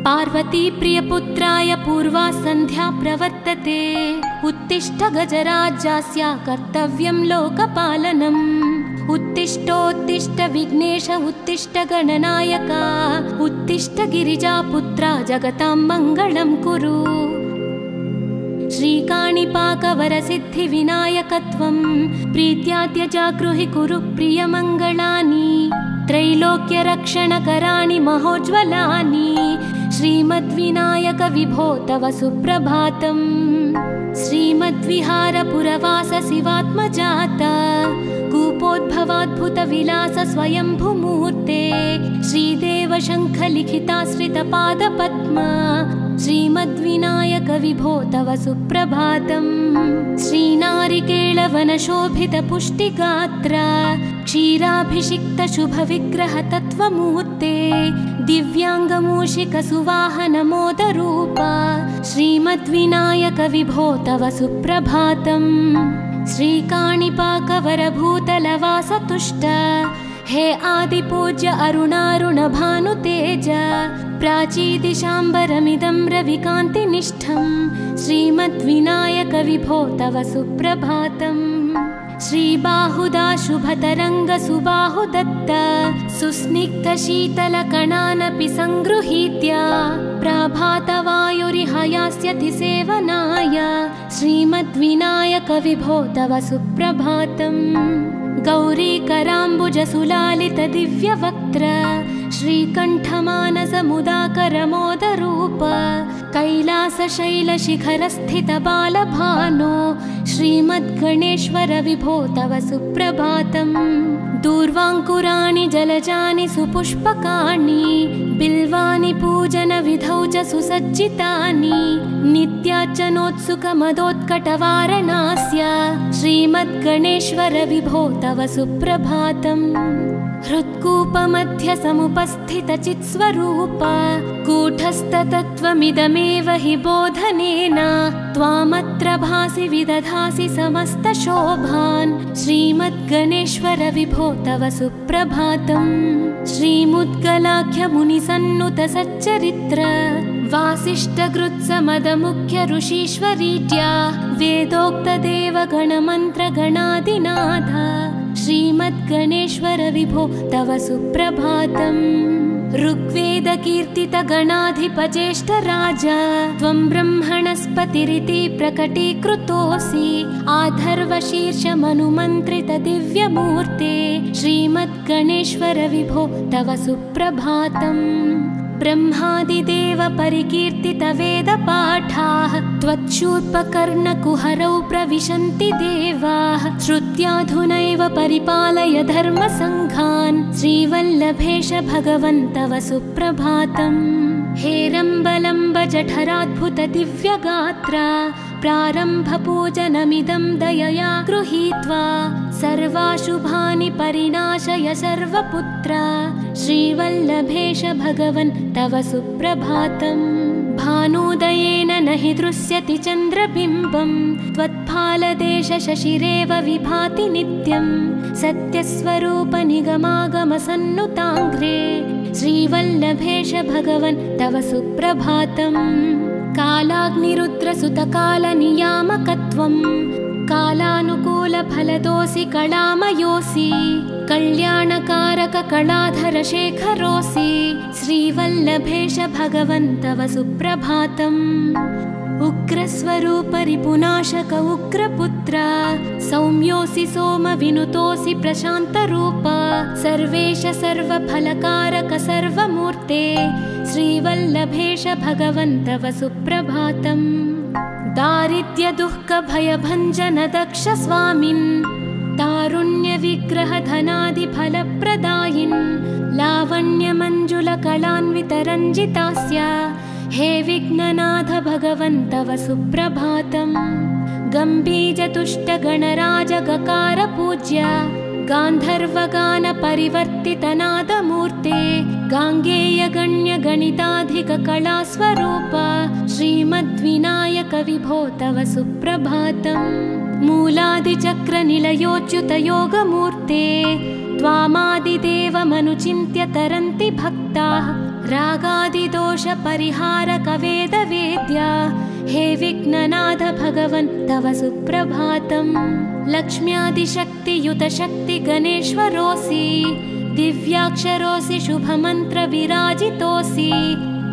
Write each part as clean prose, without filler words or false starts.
पार्वती प्रियपुत्राय पूर्वा सन्ध्या प्रवर्तते। उत्तिष्ठ गजराज्यास्य कर्तव्यं लोकपालनम्। उत्तिष्ठोत्तिष्ठ विघ्नेश उत्तिष्ठ गणनायक। उत्तिष्ठ गिरिजापुत्रा जगतां मङ्गलं कुरु। श्रीकाणिपाकवरसिद्धिविनायकत्वं प्रीत्याद्य जागृहि कुरु प्रियमङ्गलानि। त्रैलोक्यरक्षणकराणि महोज्ज्वलानि। श्रीमद्विनायक विभो तव सुप्रभातम्। श्रीमद्विहारपुरवास शिवात्मजात कूपोद्भवाद्भुतविलास स्वयंभुमूर्ते। श्रीदेव शङ्खलिखिताश्रितपादपद्म। श्रीमद्विनायक विभो तव सुप्रभातम्। श्रीनारिकेळवनशोभितपुष्टिगात्र क्षीराभिषिक्त शुभविग्रह तत्त्वमूर्ते। दिव्याङ्गमूषिकसुवाहनमोदरूप श्रीमद्विनायक विभो तव सुप्रभातम्। श्रीकाणिपाकवरभूतलवासतुष्ट हे आदिपूज्य अरुणारुणभानुतेज। प्राचीदिशाम्बरमिदं रविकान्तिनिष्ठं श्रीमद्विनायक विभो तव सुप्रभातम्। श्रीबाहुदा शुभतरङ्ग सुबाहुदत्त सुस्निग्धशीतलकणानपि सङ्गृहीत्य प्रभातवायुरिहयास्यति सेवनाय श्रीमद्विनायक विभो तव सुप्रभातम्। गौरीकराम्बुजसुलालित दिव्यवक्त्र श्रीकण्ठमानसमुदाकरमोदरूप कैलासशैलशिखरस्थित बालभानो श्रीमद्गणेश्वर विभो तव सुप्रभातम्। दूर्वाङ्कुराणि जलजानि सुपुष्पकाणि बिल्वानि पूजनविधौ च सुसज्जितानि। नित्यार्चनोत्सुकमदोत्कटवारणास्य श्रीमद्गणेश्वर विभो तव सुप्रभातम्। हृत्कूपमध्य समुपस्थितचित्स्वरूप कूटस्थतत्त्वमिदमेव हि बोधनेन त्वामत्र भासि विदधासि समस्तशोभान् श्रीमद्गणेश्वर विभो तव सुप्रभातम्। श्रीमुद्गलाख्यमुनिसन्नुत सच्चरित्र वासिष्ठगृत्समदमुख्य ऋषीश्वरीड्या वेदोक्तदेवगणमन्त्रगणादिनाथ श्रीमद्गणेश्वर विभो तव सुप्रभातम्। ऋग्वेदकीर्तितगणाधिपज्येष्ठराज त्वं ब्रह्मणस्पतिरिति प्रकटीकृतोऽसि। आधर्वशीर्षमनुमन्त्रित दिव्यमूर्ते श्रीमद्गणेश्वर विभो तव सुप्रभातम्। ब्रह्मादिदेव परिकीर्तित वेदपाठाः त्वच्छूर्पकर्णकुहरौ प्रविशन्ति देवाः। श्रुत्याधुनैव परिपालय धर्मसङ्घान् श्रीवल्लभेश भगवन् तव सुप्रभातम्। हेरम्बलम्ब जठराद्भुत दिव्यगात्र प्रारम्भपूजनमिदं दयया गृहीत्वा सर्वाशुभानि परिनाशय सर्वपुत्र श्रीवल्लभेश भगवन् तव सुप्रभातम्। भानुदयेन न हि दृश्यति चन्द्रबिम्बं त्वत्फालदेश शशिरेव विभाति नित्यं। सत्यस्वरूप निगमागमसन्नुताङ्घ्रे श्रीवल्लभेश भगवन् तव सुप्रभातम्। कालाग्निरुद्रसुतकालनियामकत्वं कालानुकूलफलदोऽसि कलामयोऽसि। कल्याणकारक कलाधर शेखरोऽसि श्रीवल्लभेश भगवन् तव सुप्रभातम्। उग्रस्वरूप रिपुनाशक उग्रपुत्र सौम्योऽसि सोमविनुतोऽसि प्रशान्तरूप सर्वेश सर्वफलकारक सर्वमूर्ते श्रीवल्लभेश भगवन् तव सुप्रभातम्। दारिद्र्य दुःख भयभञ्जन दक्ष स्वामिन् तारुण्य विग्रह धनादि फलप्रदायिन् लावण्य मंजुल कलान्वित रञ्जितास्य हे विघ्ननाथ भगवन् तव सुप्रभातम्। गम्भीर तुष्ट गणराज गकार पूज्य गान्धर्वगान परिवर्तित नादमूर्ते गाङ्गेय गण्य गणिताधिक कलास्वरूप श्रीमद्विनायक विभो तव सुप्रभातम्। मूलादिचक्र निलयोच्युत योगमूर्ते त्वामादिदेवमनुचिन्त्य तरन्ति भक्ताः रागादिदोषपरिहारकवेदवेद्या हे विघ्ननाथ भगवन् तव सुप्रभातम्। लक्ष्म्यादिशक्तियुतशक्ति गणेश्वरोऽसि दिव्याक्षरोऽसि शुभमन्त्रविराजितोऽसि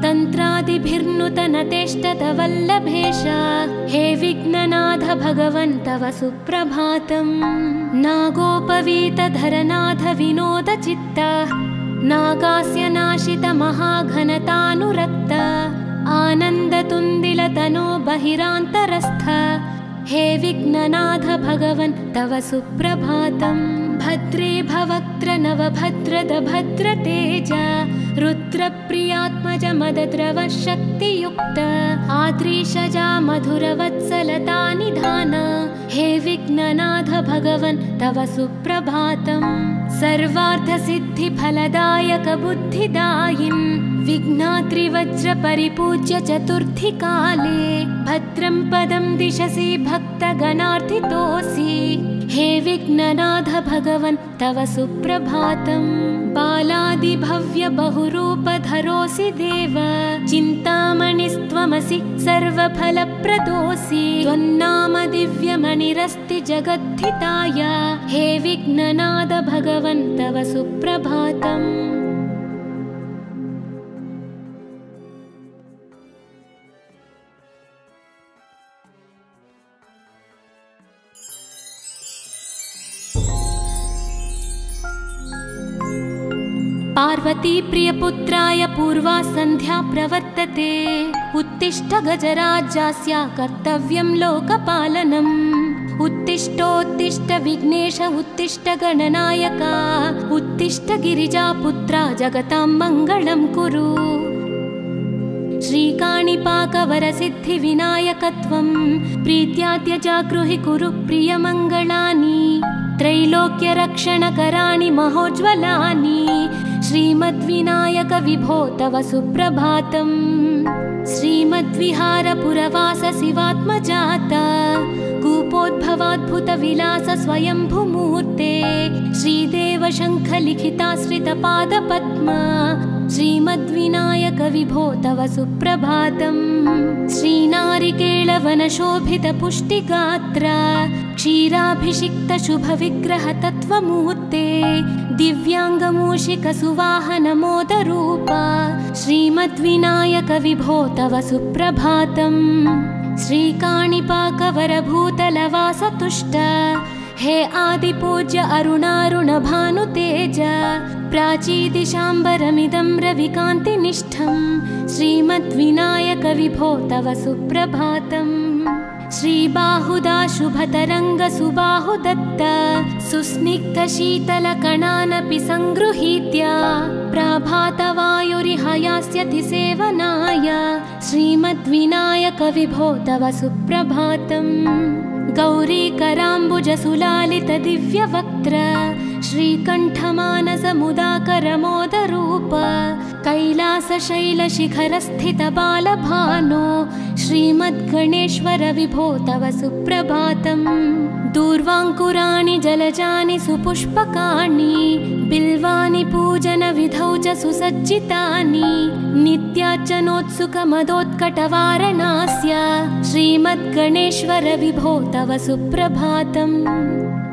तन्त्रादिभिर्नुतनतेष्टतवल्लभेश हे विघ्ननाथ भगवन् तव सुप्रभातम्। नागोपवीतधरनाथ विनोदचित्त नागास्य नाशित महाघनतानुरक्त आनन्दतुन्दिलतनो बहिरान्तरस्थ हे विघ्ननाथ भगवन् तव सुप्रभातम्। भद्रे भवक्त्र नवभद्रद भद्रतेज रुद्रप्रियात्मज मदद्रव शक्तियुक्त आद्रीशजा मधुरवत्सलता निधान हे विघ्ननाथ भगवन् तव सुप्रभातम्। सर्वार्थसिद्धिफलदायक बुद्धिदायिन् विघ्नाद्रिवज्रपरिपूज्य चतुर्थी काले भद्रं पदं दिशसि भक्तगणार्थितोऽसि हे विघ्ननाथ भगवन् तव सुप्रभातम्। बालादिभव्य बहुरूपधरोऽसि देव चिन्तामणिस्त्वमसि सर्वफलप्रदोऽसि त्वन्नाम दिव्यमणिरस्ति जगद्धिताय हे विघ्ननाथ भगवन् तव सुप्रभातम्। पार्वती प्रियपुत्राय पूर्वा सन्ध्या प्रवर्तते उत्तिष्ठ गजराज्यस्य कर्तव्यं लोकपालनम्। उत्तिष्ठोत्तिष्ठ विघ्नेश उत्तिष्ठ गणनायक उत्तिष्ठ गिरिजापुत्रा जगतां मङ्गलं कुरु। श्रीकाणिपाकवरसिद्धिविनायकत्वं प्रीत्याद्य जागृहि कुरु प्रियमङ्गलानि त्रैलोक्यरक्षणकराणि महोज्ज्वलानि श्रीमद्विनायक विभो तव सुप्रभातम्। श्रीमद्विहारपुरवास शिवात्मजाता कूपोद्भवाद्भुतविलास स्वयंभुमूर्ते श्रीदेव शङ्खलिखिताश्रितपादपद्मा श्रीमद्विनायक विभो तव सुप्रभातम्। श्रीनारिकेळवनशोभितपुष्टिगात्र क्षीराभिषिक्त शुभविग्रह तत्त्वमूर्ते दिव्याङ्गमूषिकसुवाहनमोदरूप श्रीमद्विनायक विभो तव सुप्रभातम्। श्रीकाणिपाकवरभूतलवासतुष्ट हे आदिपूज्य अरुणारुणभानुतेज प्राचीदिशाम्बरमिदं रविकान्तिनिष्ठं श्रीमद्विनायक विभो तव सुप्रभातम्। श्रीबाहुदा शुभतरङ्गसुबाहुदत्त सुस्निग्धशीतलकणानपि सङ्गृहीत्य प्रभातवायुरिहयास्यति सेवनाय श्रीमद्विनायक विभो तव सुप्रभातम्। गौरीकराम्बुजसुलालित दिव्यवक्त्र श्रीकण्ठमानसमुदाकरमोदरूप कैलासशैलशिखरस्थित बालभानो श्रीमद्गणेश्वर विभो तव सुप्रभातम्। दूर्वाङ्कुराणि जलजानि सुपुष्पकाणि बिल्वानि पूजनविधौ च सुसज्जितानि नित्यार्चनोत्सुकमदोत्कटवारणास्य श्रीमद्गणेश्वर विभो तव सुप्रभातम्।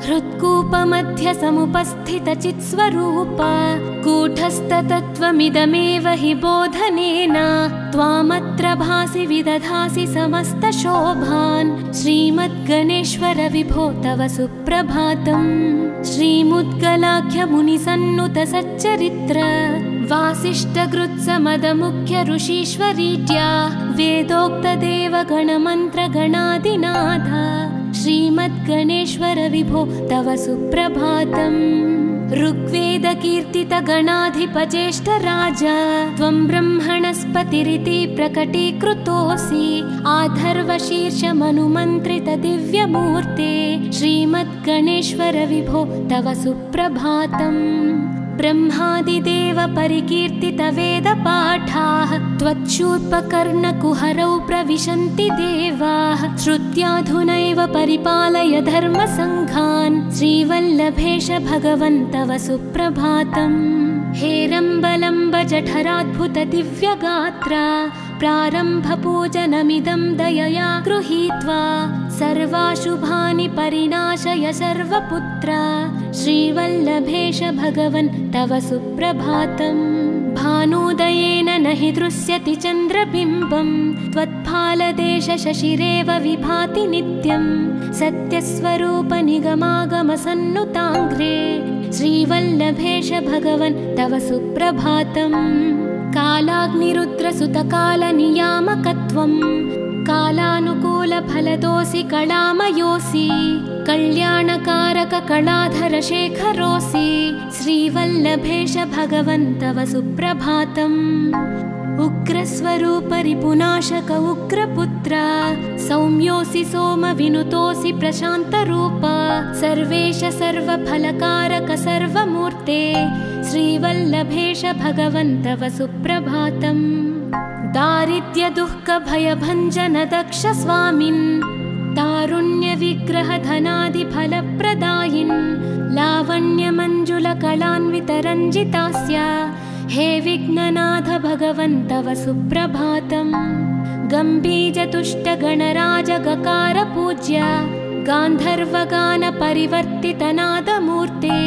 हृत्कूपमध्य समुपस्थितचित्स्वरूप कूटस्थतत्त्वमिदमेव हि बोधनेन त्वामत्र भासि विदधासि समस्तशोभान् श्रीमद्गणेश्वर विभो तव सुप्रभातम्। श्रीमुद्गलाख्यमुनिसन्नुत सच्चरित्र वासिष्ठकृत्समदमुख्य ऋषीश्वरीज्या वेदोक्तदेवगणमन्त्रगणादिनाथ श्रीमद्गणेश्वर विभो तव सुप्रभातम्। ऋग्वेदकीर्तितगणाधिपज्येष्ठराज त्वं ब्रह्मणस्पतिरिति प्रकटीकृतोऽसि आधर्वशीर्षमनुमन्त्रित दिव्यमूर्ते श्रीमद्गणेश्वर विभो तव सुप्रभातम्। ब्रह्मादिदेव परिकीर्तितवेदपाठाः त्वच्छूर्पकर्णकुहरौ प्रविशन्ति देवाः श्रुत्याधुनैव परिपालय धर्मसङ्घान् श्रीवल्लभेश भगवन् तव सुप्रभातम् हेरम्बलम्ब जठराद्भुत दिव्यगात्रा प्रारम्भपूजनमिदं दयया गृहीत्वा सर्वाशुभानि परिनाशय सर्वपुत्रा श्रीवल्लभेश भगवन् तव सुप्रभातम् भानुदयेन न हि दृश्यति चन्द्रबिम्बं त्वत्फालदेश शशिरेव विभाति नित्यं सत्यस्वरूप निगमागमसन्नुताङ्घ्रे श्रीवल्लभेश भगवन् तव सुप्रभातम् कालाग्निरुद्रसुतकालनियामकत्वं कालानुकूलफलदोऽसि कलामयोऽसि कल्याणकारक कलाधरशेखरोऽसि श्रीवल्लभेश भगवन् तव सुप्रभातम् उग्रस्वरूप रिपुनाशक उग्रपुत्र सौम्योऽसि सोमविनुतोऽसि प्रशान्तरूप सर्वेश सर्वफलकारक सर्वमूर्ते श्रीवल्लभेश भगवन् तव सुप्रभातम् दारिद्र्यदुःखभयभञ्जन दक्ष स्वामिन् तारुण्यविग्रहधनादिफलप्रदायिन् लावण्यमञ्जुलकलान्वितरञ्जितास्य हे विघ्ननाथ भगवन् तव सुप्रभातम् गम्भीजतुष्टगणराजगकार पूज्य गान्धर्वगानपरिवर्तितनादमूर्ते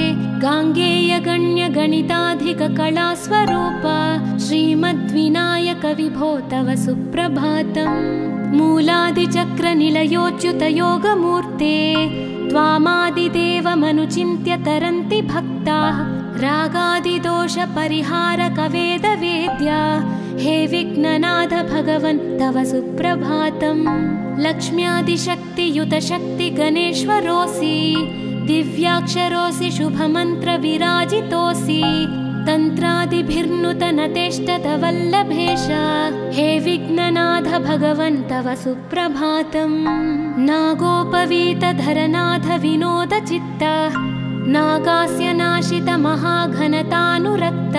गाङ्गेयगण्यगणिताधिककलास्वरूप श्रीमद्विनायक विभो तव सुप्रभातम् मूलादिचक्रनिलयोच्युतयोगमूर्ते त्वामादिदेवमनुचिन्त्य तरन्ति भक्ताः रागादिदोषपरिहारकवेदवेद्या हे विघ्ननाथ भगवन् तव सुप्रभातम् लक्ष्म्यादिशक्तियुतशक्तिगणेश्वरोऽसि दिव्याक्षरोऽसि शुभमन्त्रविराजितोऽसि तन्त्रादिभिर्नुतनतेष्टतवल्लभेश हे विघ्ननाथ भगवन् तव सुप्रभातम् नागोपवीतधरनाथ विनोदचित्त नागास्य नाशित महाघनतानुरक्त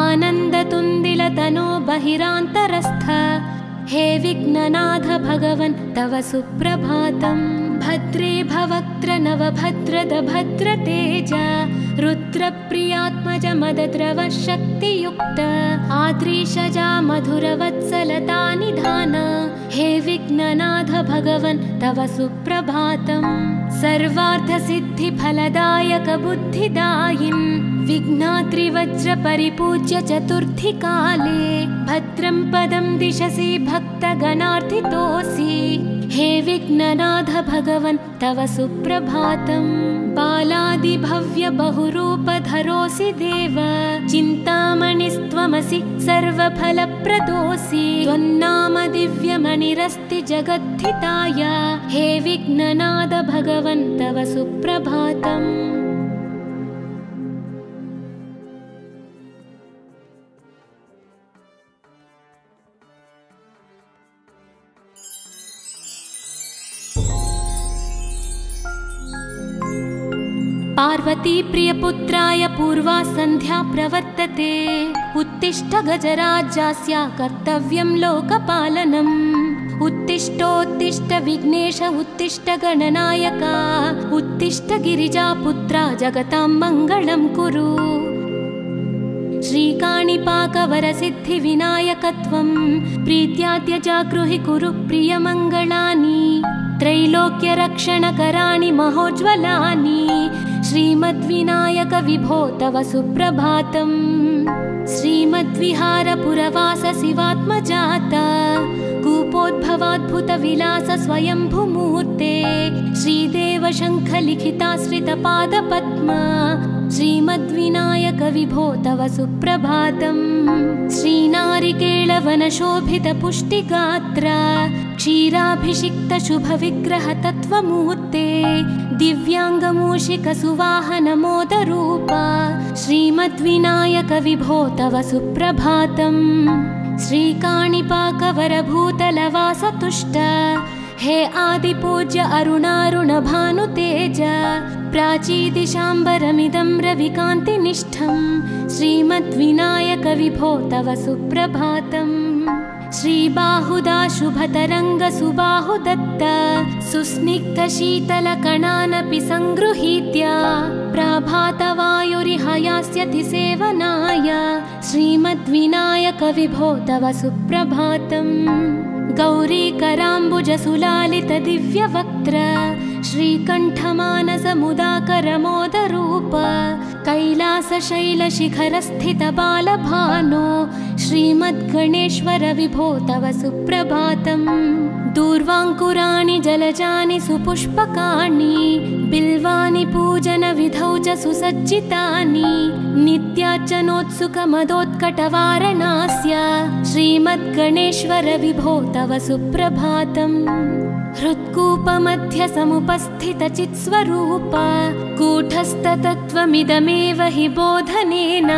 आनन्दतुन्दिलतनो बहिरान्तरस्थ हे विघ्ननाथ भगवन् तव सुप्रभातम् भद्रे भवक्त्र नवभद्रद भद्रतेज रुद्रप्रियात्मज मदद्रव शक्तियुक्त आद्रीशजा मधुरवत्सलता निधान हे विघ्ननाथ भगवन् तव सुप्रभातम् सर्वार्थसिद्धिफलदायक बुद्धिदायिन् विघ्नात्रिवज्रपरिपूज्य चतुर्थी काले भद्रं पदं दिशसि भक्तगणार्थितोऽसि हे विघ्ननाथ भगवन् तव सुप्रभातम् बालादिभव्य बहुरूपधरोऽसि देव चिन्तामणिस्त्वमसि सर्वफलप्रदोऽसि त्वन्नाम दिव्यमणिरस्ति जगद्धिताय हे विघ्ननाथ भगवन् तव सुप्रभातम् पार्वती प्रियपुत्राय पूर्वा सन्ध्या प्रवर्तते उत्तिष्ठ गजराज्यास्य कर्तव्यं लोकपालनम् उत्तिष्ठोत्तिष्ठ विघ्नेश उत्तिष्ठ गणनायका उत्तिष्ठ गिरिजापुत्रा जगतां मङ्गलं कुरु श्रीकाणिपाकवरसिद्धिविनायकत्वं प्रीत्याद्यजागृहि कुरु प्रियमङ्गलानि त्रैलोक्यरक्षणकराणि महोज्ज्वलानि श्रीमद्विनायक विभो तव सुप्रभातम् श्रीमद्विहारपुरवास शिवात्मजाता कूपोद्भवाद्भुतविलास स्वयंभुमूर्ते श्रीदेव शङ्खलिखिताश्रितपादपद्मा श्रीमद्विनायक विभो तव सुप्रभातम् श्रीनारिकेळवनशोभितपुष्टिगात्रा क्षीराभिषिक्तशुभविग्रहतत्त्वमूर्ते दिव्याङ्गमूषिकसुवाहनमोदरूपा श्रीमद्विनायक विभो तव सुप्रभातम् श्रीकाणिपाकवरभूतलवासतुष्ट हे आदिपूज्य अरुणारुणभानुतेज प्राचीदिशाम्बरमिदं रविकान्तिनिष्ठं श्रीमद्विनायक विभो तव सुप्रभातम् श्रीबाहुदा शुभतरङ्गसुबाहुदत्त सुस्निग्धशीतलकणानपि सङ्गृहीत्य प्रभातवायुरिह यास्यति सेवनाय श्रीमद्विनायक विभो तव सुप्रभातम् गौरीकराम्बुजसुलालितदिव्यवक्त्र श्रीकण्ठमानसमुदाकरमोदरूप कैलासशैलशिखरस्थितबालभानो श्रीमद्गणेश्वर विभो तव सुप्रभातम् दूर्वाङ्कुराणि जलजानि सुपुष्पकाणि बिल्वानि पूजनविधौ च सुसज्जितानि नित्यार्चनोत्सुकमदोत्कटवारणास्य श्रीमद्गणेश्वर विभो तव सुप्रभातम् हृत्कूपमध्यसमुपस्थितचित्स्वरूप कूटस्थतत्त्वमिदमेव हि बोधनेन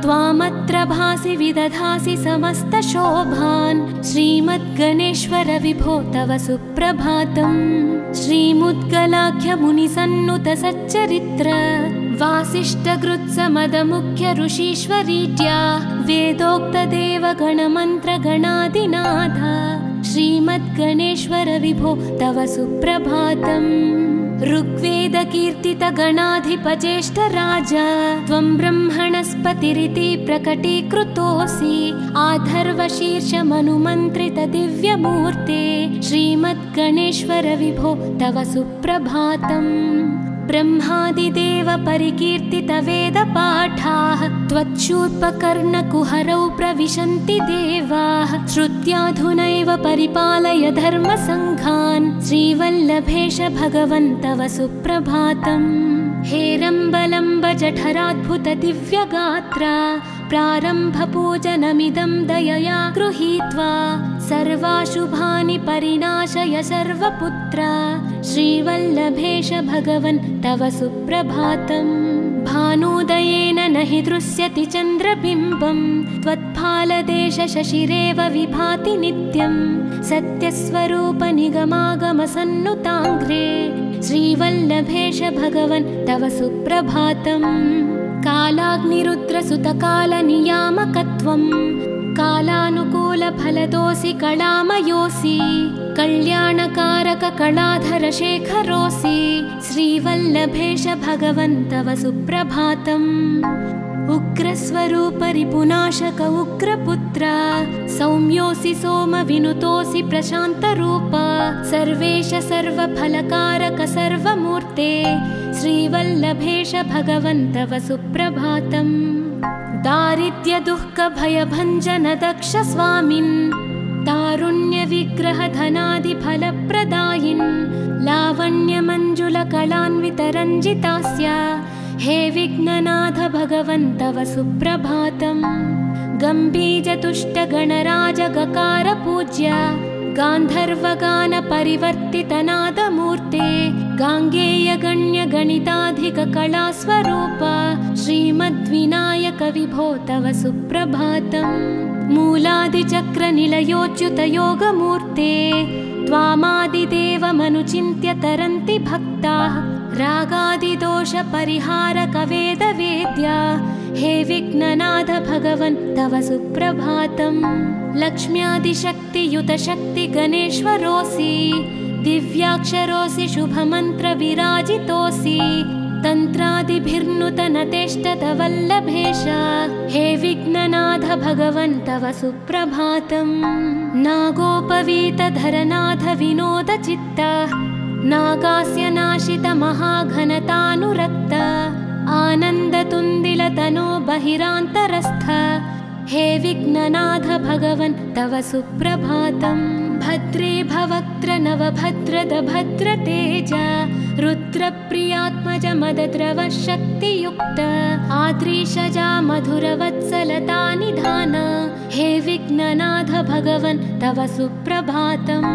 त्वामत्र भासि विदधासि समस्तशोभान् श्रीमद्गणेश्वर विभो तव सुप्रभातम् श्रीमुद्गलाख्यमुनिसन्नुतसच्चरित्र वासिष्ठगृत्समदमुख्य ऋषीश्वरीट्या वेदोक्तदेवगणमन्त्रगणादिनाथ श्रीमद्गणेश्वर विभो तव सुप्रभातम् ऋग्वेदकीर्तितगणाधिपज्येष्ठराज त्वं ब्रह्मणस्पतिरिति प्रकटीकृतोऽसि आधर्वशीर्षमनुमन्त्रितदिव्यमूर्ते श्रीमद्गणेश्वर विभो तव सुप्रभातम् ब्रह्मादिदेव परिकीर्तितवेदपाठाः त्वच्छूर्पकर्णकुहरौ प्रविशन्ति देवाः श्रुत्याधुनैव परिपालय धर्मसङ्घान् श्रीवल्लभेश भगवन् तव सुप्रभातम् हेरम्बलम्ब जठराद्भुतदिव्यगात्र प्रारम्भपूजनमिदं दयया गृहीत्वा सर्वाशुभानि परिनाशय सर्वपुत्र श्रीवल्लभेश भगवन् तव सुप्रभातम् भानुदयेन न हि दृश्यति चन्द्रबिम्बं त्वत्फालदेशशशिरेव विभाति नित्यं सत्यस्वरूप निगमागमसन्नुताङ्घ्रे श्रीवल्लभेश भगवन् तव सुप्रभातम् कालाग्निरुद्रसुतकालनियामकत्वं कालानुकूलफलदोऽसि कलामयोऽसि कल्याणकारककलाधरशेखरोऽसि श्रीवल्लभेश भगवन् तव सुप्रभातम् उग्रस्वरूपरिपुनाशक उग्रपुत्र सौम्योऽसि सोमविनुतोऽसि प्रशान्तरूप सर्वेश सर्वफलकारक सर्वमूर्ते श्रीवल्लभेश भगवन् तव सुप्रभातम् दारिद्र्यदुःखभयभञ्जन दक्ष स्वामिन् तारुण्यविग्रहधनादिफलप्रदायिन् लावण्यमञ्जुलकलान्वितरञ्जितास्य हे विघ्ननाथ भगवन् तव सुप्रभातम् गम्भीजतुष्टगणराजगकार पूज्य गान्धर्वगानपरिवर्तितनादमूर्ते गाङ्गेयगण्यगणिताधिककलास्वरूप श्रीमद्विनायक विभो तव सुप्रभातम् मूलादिचक्रनिलयोच्युतयोगमूर्ते त्वामादिदेवमनुचिन्त्य तरन्ति भक्ताः रागादिदोषपरिहारकवेदवेद्या हे विघ्ननाथ भगवन् तव सुप्रभातम् लक्ष्म्यादिशक्तियुतशक्तिगणेश्वरोऽसि दिव्याक्षरोऽसि शुभमन्त्रविराजितोऽसि तन्त्रादिभिर्नुतनतेष्टतवल्लभेश हे विघ्ननाथ भगवन् तव सुप्रभातम् नागोपवीतधरनाथ विनोदचित्त नागास्य नाशित महाघनतानुरक्त आनन्दतुन्दिलतनो बहिरान्तरस्थ हे विघ्ननाथ भगवन् तव सुप्रभातम् भद्रे भवक्त्र नवभद्रद भद्रतेज रुद्रप्रियात्मज मदद्रव शक्तियुक्त आद्रीशजा मधुरवत्सलता निधान हे विघ्ननाथ भगवन् तव सुप्रभातम्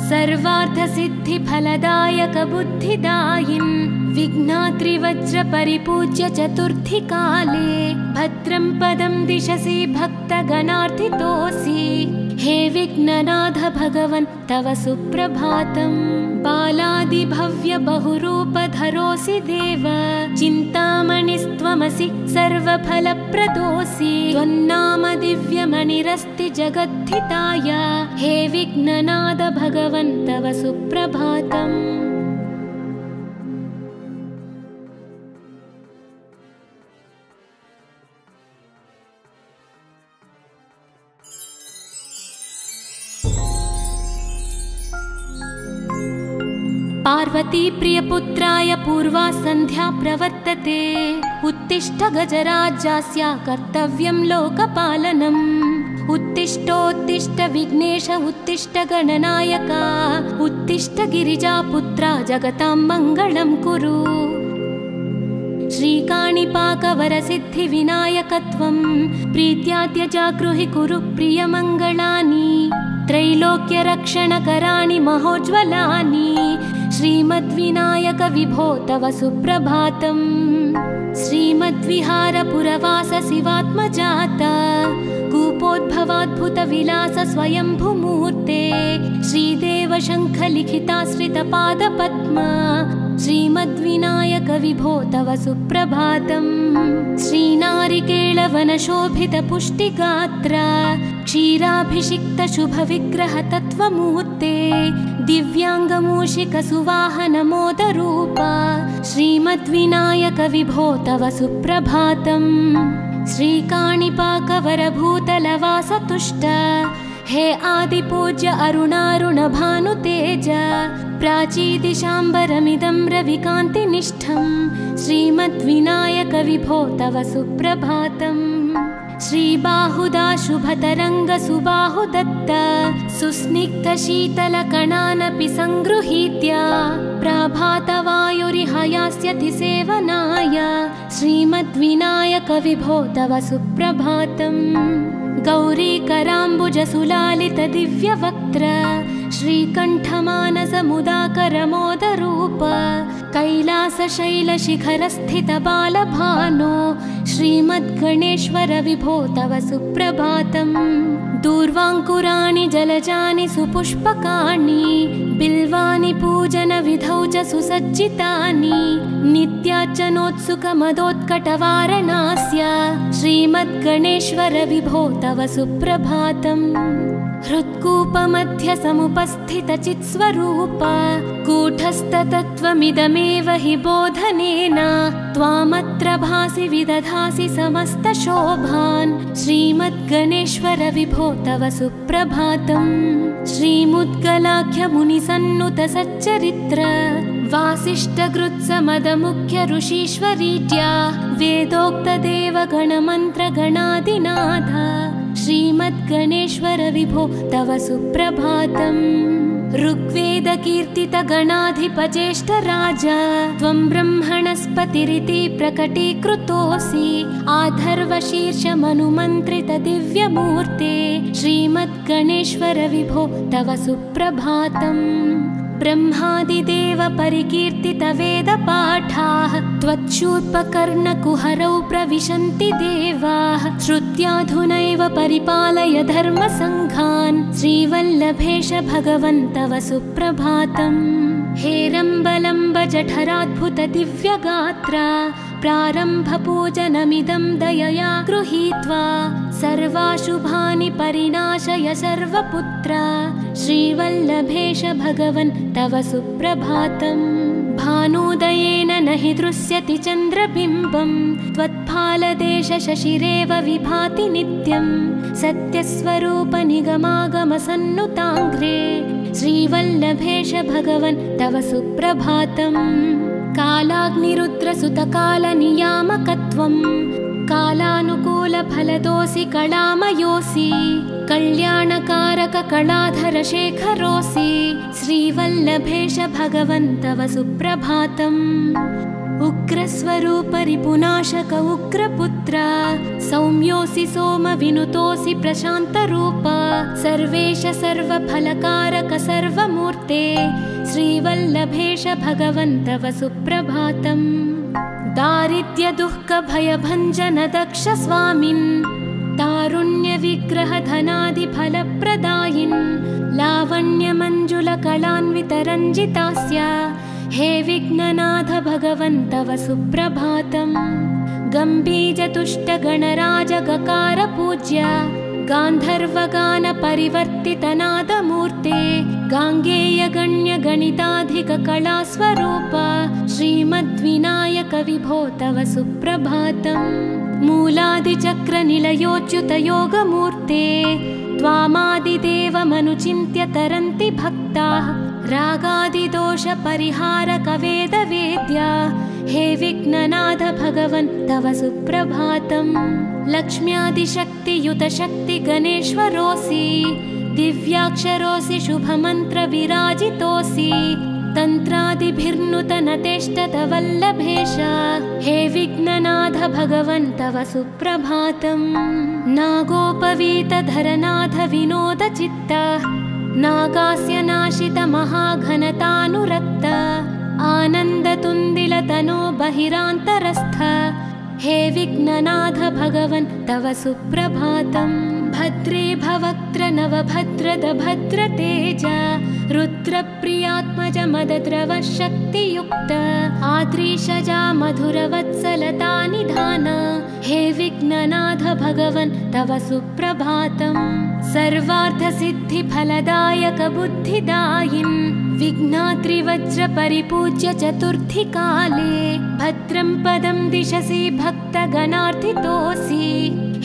सर्वार्थसिद्धिफलदायक बुद्धिदायिन् विघ्नात्रिवज्रपरिपूज्य चतुर्थी काले भद्रं पदं दिशसि भक्तगणार्थितोऽसि हे विघ्ननाथ भगवन् तव सुप्रभातम् बालादिभव्य बहुरूपधरोऽसि देव चिन्तामणिस्त्वमसि सर्वफलप्रदोऽसि त्वन्नाम दिव्यमणिरस्ति जगद्धिताय हे विघ्ननाथ भगवन् तव सुप्रभातम् पार्वती प्रियपुत्राय पूर्वा सन्ध्या प्रवर्तते उत्तिष्ठ गजराज्यस्य कर्तव्यं लोकपालनम् उत्तिष्ठोत्तिष्ठ विघ्नेश उत्तिष्ठ गणनायक उत्तिष्ठ गिरिजापुत्रा जगतां मङ्गलं कुरु श्रीकाणिपाकवरसिद्धिविनायकत्वं प्रीत्याद्य जागृहि कुरु प्रियमङ्गलानि त्रैलोक्यरक्षणकराणि महोज्ज्वलानि श्रीमद्विनायक विभो तव सुप्रभातम् श्रीमद्विहारपुरवास शिवात्मजात कूपोद्भवाद्भुतविलास स्वयंभुमूर्ते श्रीदेव शङ्खलिखिताश्रितपादपद्मा श्रीमद्विनायक विभो तव सुप्रभातम् श्रीनारिकेळवनशोभितपुष्टिगात्र क्षीराभिषिक्तशुभविग्रह तत्त्वमूर्ते दिव्याङ्गमूषिकसुवाहनमोदरूप श्रीमद्विनायक विभो तव सुप्रभातम् श्रीकाणिपाकवरभूतलवासतुष्ट हे आदिपूज्य अरुणारुणभानुतेज प्राचीदिशाम्बरमिदं रविकान्तिनिष्ठं श्रीमद्विनायक विभो तव सुप्रभातम् श्रीबाहुदाशुभतरङ्गसुबाहुदत्त सुस्निग्धशीतलकणानपि सङ्गृहीत्य प्रभातवायुरिहयास्यति सेवनाय श्रीमद्विनायक विभो तव सुप्रभातम् गौरीकराम्बुजसुलालितदिव्यवक्त्र श्रीकण्ठमानसमुदाकरमोदरूप कैलासशैलशिखरस्थितबालभानो श्रीमद्गणेश्वर विभो तव सुप्रभातम् दूर्वाङ्कुराणि जलजानि सुपुष्पकाणि बिल्वानि पूजनविधौ च सुसज्जितानि नित्यार्चनोत्सुकमदोत्कटवारणास्य श्रीमद्गणेश्वर विभो तव सुप्रभातम् हृत्कूपमध्य समुपस्थितचित्स्वरूप कूटस्थतत्त्वमिदमेव हि बोधनेन त्वामत्र भासि विदधासि समस्तशोभान् श्रीमद्गणेश्वर विभो तव सुप्रभातम् श्रीमुद्गलाख्यमुनिसन्नुत सच्चरित्र वासिष्ठगृत्समदमुख्य ऋषीश्वरीज्या वेदोक्तदेवगणमन्त्रगणादिनाथ श्रीमद्गणेश्वर विभो तव सुप्रभातम् ऋग्वेदकीर्तितगणाधिपज्येष्ठराज त्वं ब्रह्मणस्पतिरिति प्रकटीकृतोऽसि आधर्वशीर्षमनुमन्त्रितदिव्यमूर्ते श्रीमद्गणेश्वर विभो तव सुप्रभातम् ब्रह्मादिदेव परिकीर्तितवेदपाठाः त्वच्छूर्पकर्णकुहरौ प्रविशन्ति देवाः श्रुत्याधुनैव परिपालय धर्मसङ्घान् श्रीवल्लभेश भगवन् तव सुप्रभातम् हेरम्बलम्ब जठराद्भुत दिव्यगात्र प्रारम्भपूजनमिदं दयया गृहीत्वा सर्वाशुभानि परिनाशय सर्वपुत्र श्रीवल्लभेश भगवन् तव सुप्रभातम् भानुदयेन न हि दृश्यति चन्द्रबिम्बं त्वत्फालदेश शशिरेव विभाति नित्यं सत्यस्वरूप निगमागमसन्नुताङ्घ्रे श्रीवल्लभेश भगवन् तव सुप्रभातम् कालाग्निरुद्रसुतकालनियामकत्वं कालानुकूलफलदोऽसि कलामयोऽसि कल्याणकारककलाधरशेखरोऽसि श्रीवल्लभेश भगवन् तव सुप्रभातम् उग्रस्वरूपरिपुनाशक उग्रपुत्र सौम्योऽसि सोमविनुतोऽसि प्रशान्तरूप सर्वेश सर्वफलकारक सर्वमूर्ते श्रीवल्लभेश भगवन् तव सुप्रभातम् दारिद्र्यदुःखभयभञ्जन दक्ष स्वामिन् तारुण्यविग्रहधनादिफलप्रदायिन् लावण्यमञ्जुलकलान्वितरञ्जितास्य हे विघ्ननाथ भगवन् तव सुप्रभातम्। गम्भीरतुष्टगणराजगकार गान्धर्वगानपरिवर्तितनादमूर्ते गाङ्गेयगण्यगणिताधिककलास्वरूप श्रीमद्विनायक विभो तव सुप्रभातम्। मूलादिचक्रनिलयोच्युतयोगमूर्ते त्वामादिदेवमनुचिन्त्य तरन्ति भक्ताः रागादिदोषपरिहारकवेदवेद्या हे विघ्ननाथ भगवन् तव सुप्रभातम्। लक्ष्म्यादिशक्तियुतशक्तिगणेश्वरोऽसि दिव्याक्षरोऽसि शुभमन्त्रविराजितोऽसि तन्त्रादिभिर्नुतनतेष्टतवल्लभेश हे विघ्ननाथ भगवन् तव सुप्रभातम्। नागोपवीतधरनाथ विनोदचित्त नागास्य नाशितमहाघनतानुरक्त आनन्दतुन्दिलतनो बहिरान्तरस्थ हे विघ्ननाथ भगवन् तव सुप्रभातम्। भद्रे भवक्त्र नवभद्रद भद्रतेज रुद्रप्रियात्मज मदद्रवशक्तियुक्त आद्रीशजा मधुरवत्सलता निधान हे विघ्ननाथ भगवन् तव सुप्रभातम्। सर्वार्थसिद्धिफलदायक बुद्धिदायिन् विघ्नाद्रिवज्रपरिपूज्य चतुर्थीकाले भद्रं पदं दिशसि भक्तगणार्थितोऽसि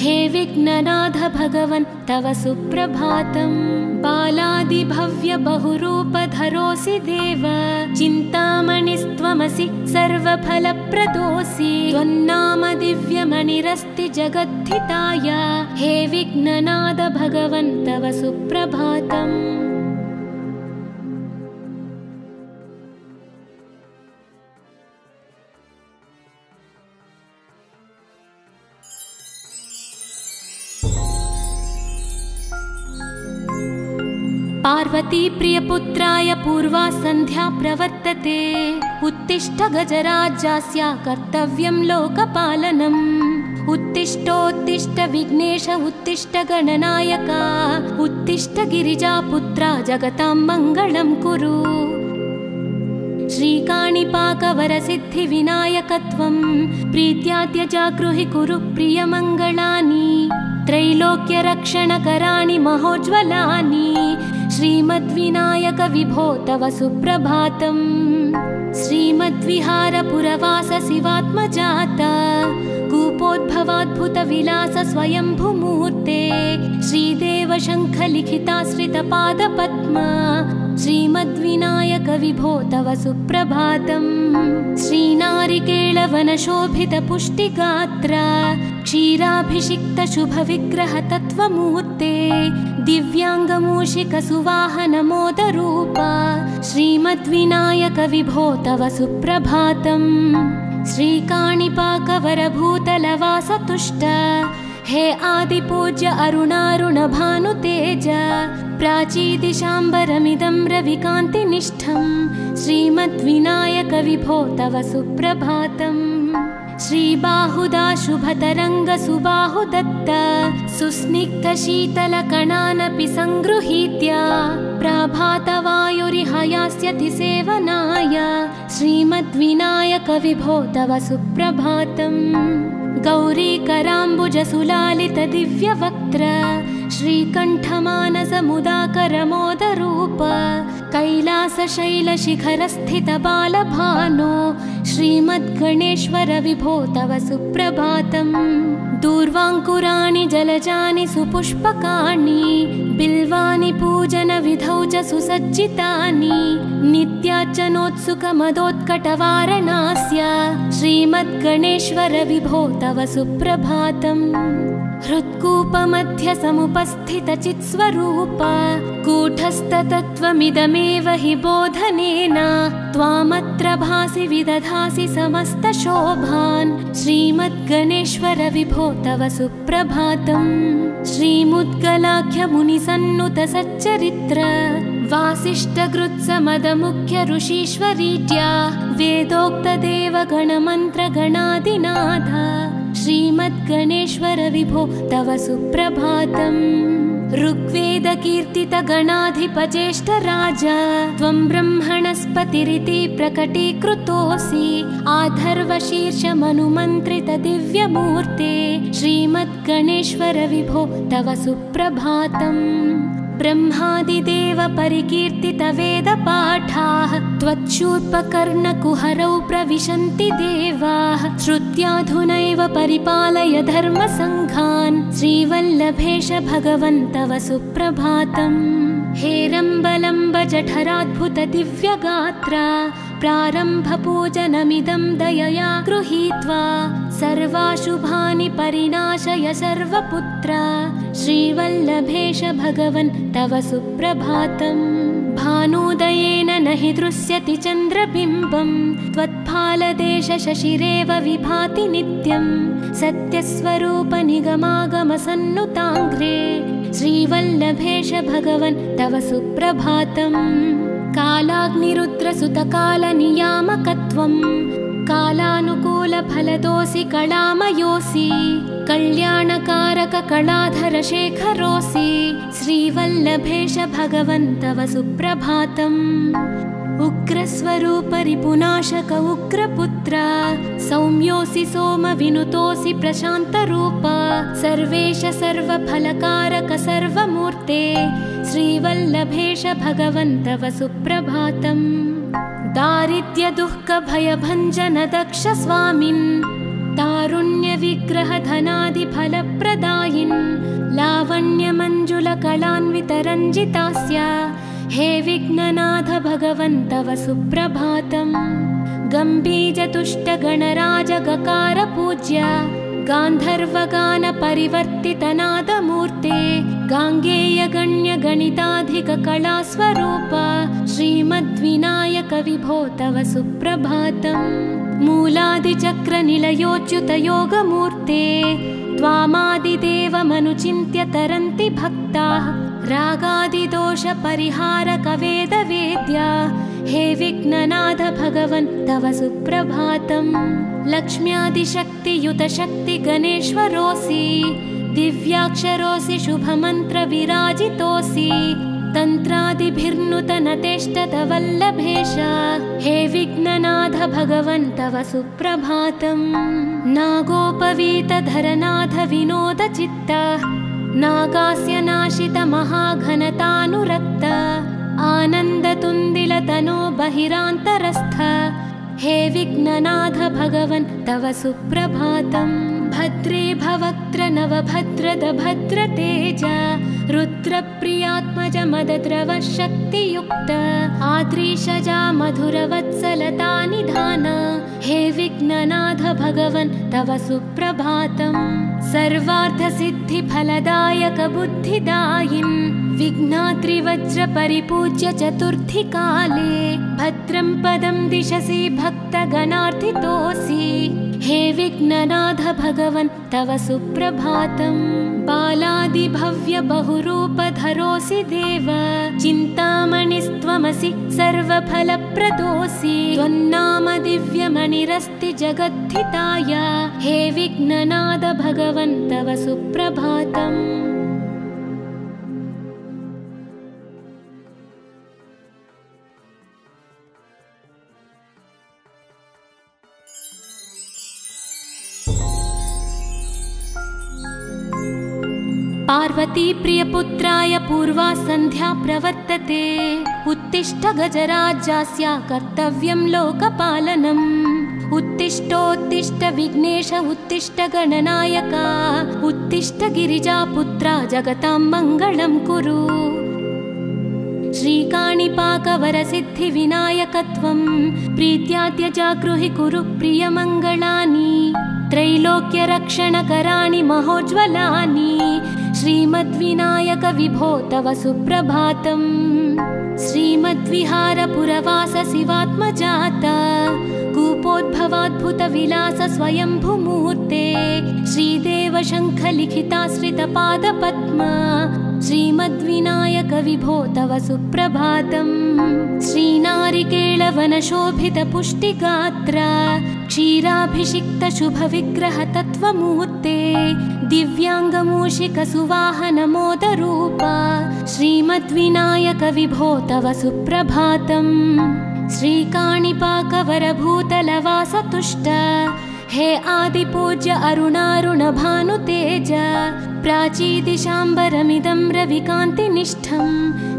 हे विघ्ननाथ भगवन् तव सुप्रभातम्। बालादिभव्य बहुरूपधरोऽसि देव चिन्तामणिस्त्वमसि सर्वफलप्रदोऽसि त्वन्नाम दिव्यमणिरस्ति जगद्धिताय हे विघ्ननाथ भगवन् तव सुप्रभातम्। पार्वती प्रियपुत्राय पूर्वा सन्ध्या प्रवर्तते उत्तिष्ठ गजराज्यास्य कर्तव्यं लोकपालनम्। उत्तिष्ठोत्तिष्ठ विघ्नेश उत्तिष्ठ गणनायक उत्तिष्ठ गिरिजापुत्रा जगतां मङ्गलं कुरु। श्रीकाणिपाकवरसिद्धिविनायकत्वं प्रीत्याद्य जागृहि कुरु प्रियमङ्गलानि त्रैलोक्यरक्षणकराणि महोज्ज्वलानि श्रीमद्विनायक विभो तव सुप्रभातम्। श्रीमद्विहारपुरवास शिवात्मजात कूपोद्भवाद्भुतविलास स्वयंभुमूर्ते श्रीदेव शङ्खलिखिताश्रितपादपद्म श्रीमद्विनायक विभो तव सुप्रभातम्। श्रीनारिकेळवनशोभितपुष्टिगात्र क्षीराभिषिक्तशुभविग्रहतत्त्वमूर्ते दिव्याङ्गमूषिकसुवाहनमोदरूप श्रीमद्विनायक विभो तव सुप्रभातम्। श्रीकाणिपाकवरभूतलवासतुष्ट हे आदिपूज्य अरुणारुणभानुतेज प्राचीदिशाम्बरमिदं रविकान्तिनिष्ठं श्रीमद्विनायक विभो तव सुप्रभातम्। श्रीबाहुदा शुभतरङ्गसुबाहुदत्त सुस्निग्धशीतलकणानपि सङ्गृहीत्य प्राभातवायुरिहयास्यति सेवनाय श्रीमद्विनायक विभो तव सुप्रभातम्। गौरीकराम्बुजसुलालितदिव्यवक्त्र श्रीकण्ठमानसमुदाकरमोदरूप कैलासशैलशिखरस्थितबालभानो श्रीमद्गणेश्वर विभो तव सुप्रभातम्। दूर्वाङ्कुराणि जलजानि सुपुष्पकाणि बिल्वानि पूजनविधौ च सुसज्जितानि नित्यार्चनोत्सुकमदोत्कटवारणास्य श्रीमद्गणेश्वर विभो तव सुप्रभातम्। हृत्कूपमध्यसमुपस्थितचित्स्वरूप कूटस्थतत्त्वमिदमेव हि बोधनेन त्वामत्र भासि विदधासि समस्तशोभान् श्रीमद्गणेश्वर विभो तव सुप्रभातम्। श्रीमुद्गलाख्यमुनिसन्नुतसच्चरित्र वासिष्ठकृत्समदमुख्य ऋषीश्वरीज्या वेदोक्तदेवगणमन्त्रगणादिनाथ श्रीमद्गणेश्वर विभो तव सुप्रभातम्। ऋग्वेदकीर्तितगणाधिपज्येष्ठराज त्वं ब्रह्मणस्पतिरिति प्रकटीकृतोऽसि। आधर्वशीर्षमनुमन्त्रितदिव्यमूर्ते श्रीमद्गणेश्वर विभो तव सुप्रभातम्। ब्रह्मादिदेव परिकीर्तितवेदपाठाः त्वच्छूर्पकर्णकुहरौ प्रविशन्ति देवाः। श्रुत्याधुनैव परिपालय धर्मसङ्घान् श्रीवल्लभेश भगवन् तव सुप्रभातम्। हेरम्बलम्ब जठराद्भुत दिव्यगात्रा प्रारम्भपूजनमिदं दयया गृहीत्वा। सर्वाशुभानि परिनाशय सर्वपुत्रा श्रीवल्लभेश भगवन् तव सुप्रभातम्। भानुदयेन न हि दृश्यति चन्द्रबिम्बं त्वत्फालदेश शशिरेव विभाति नित्यं। सत्यस्वरूप निगमागमसन्नुताङ्घ्रे श्रीवल्लभेश भगवन् तव सुप्रभातम्। कालाग्निरुद्रसुतकालनियामकत्वं कालानुकूलफलदोऽसि कलामयोऽसि। कल्याणकारक कलाधरशेखरोऽसि श्रीवल्लभेश भगवन् तव सुप्रभातम्। उग्रस्वरूप रिपुनाशक उग्रपुत्र सौम्योऽसि सोमविनुतोऽसि प्रशान्तरूप। सर्वेश सर्वफलकारक सर्वमूर्ते श्रीवल्लभेश भगवन् तव सुप्रभातम्। दारिद्र्यदुःखभयभञ्जन दक्ष स्वामिन् तारुण्यविग्रहधनादिफलप्रदायिन्। लावण्यमञ्जुलकलान्वितरञ्जितास्य हे विघ्ननाथ भगवन् तव सुप्रभातम्। गम्भीजतुष्टगणराजगकार पूज्य गान्धर्वगानपरिवर्तितनादमूर्ते। गाङ्गेयगण्यगणिताधिककलास्वरूप श्रीमद्विनायक विभो तव सुप्रभातम्। मूलादिचक्रनिलयोच्युतयोगमूर्ते त्वामादिदेवमनुचिन्त्य तरन्ति भक्ताः। रागादिदोषपरिहारक वेदवेद्या हे विघ्ननाथ भगवन् तव सुप्रभातम्। लक्ष्म्यादिशक्तियुतशक्ति गणेश्वरोऽसि दिव्याक्षरोऽसि शुभमन्त्रविराजितोऽसि। तन्त्रादिभिर्नुतनतेष्टत वल्लभेश हे विघ्ननाथ भगवन् तव सुप्रभातम्। नागोपवीतधरनाथ विनोदचित्त नागास्य नाशित महाघनतानुरक्त। आनन्दतुन्दिलतनो बहिरान्तरस्थ हे विघ्ननाथ भगवन् तव सुप्रभातम्। भद्रे भवक्त्र नवभद्रद भद्रतेज रुद्रप्रियात्मज मदद्रव शक्तियुक्त। आद्रीशजा मधुरवत्सलता निधान हे विघ्ननाथ भगवन् तव सुप्रभातम्। सर्वार्थसिद्धिफलदायक बुद्धिदायिन् विघ्नात्रिवज्रपरिपूज्य चतुर्थीकाले। भद्रं पदं दिशसि भक्तगणार्थितोऽसि हे विघ्ननाथ भगवन् तव सुप्रभातम्। बालादिभव्य बहुरूपधरोऽसि देव चिन्तामणिस्त्वमसि सर्वफलप्रदोऽसि। त्वन्नाम दिव्यमणिरस्ति जगद्धिताय हे विघ्ननाथ भगवन् तव सुप्रभातम्। पार्वती प्रियपुत्राय पूर्वा सन्ध्या प्रवर्तते। उत्तिष्ठ गजराज्यास्य कर्तव्यं लोकपालनम्। उत्तिष्ठोत्तिष्ठ विघ्नेश उत्तिष्ठ गणनायक। उत्तिष्ठ गिरिजापुत्रा जगतां मङ्गलं कुरु। श्रीकाणिपाकवरसिद्धिविनायकत्वं प्रीत्याद्य जागृहि कुरु प्रियमङ्गलानि। त्रैलोक्यरक्षणकराणि महोज्ज्वलानि श्रीमद्विनायक विभो तव सुप्रभातम्। श्रीमद्विहारपुरवास शिवात्मजात कूपोद्भवाद्भुतविलास स्वयंभूमूर्ते। श्रीदेव बिल्वशङ्खलिखिताश्रितपादपद्मा श्रीमद्विनायक विभो तव सुप्रभातम्। श्रीनारिकेळवनशोभितपुष्टिगात्रा क्षीराभिषिक्तशुभविग्रहतत्त्वमूर्ते दिव्याङ्गमूषिकसुवाहनमोदरूपा श्रीमद्विनायक विभो तव सुप्रभातम्। श्रीकाणिपाकवरभूतलवासतुष्ट हे आदिपूज्य अरुणारुणभानुतेज प्राचीदिशाम्बरमिदं रविकान्तिनिष्ठं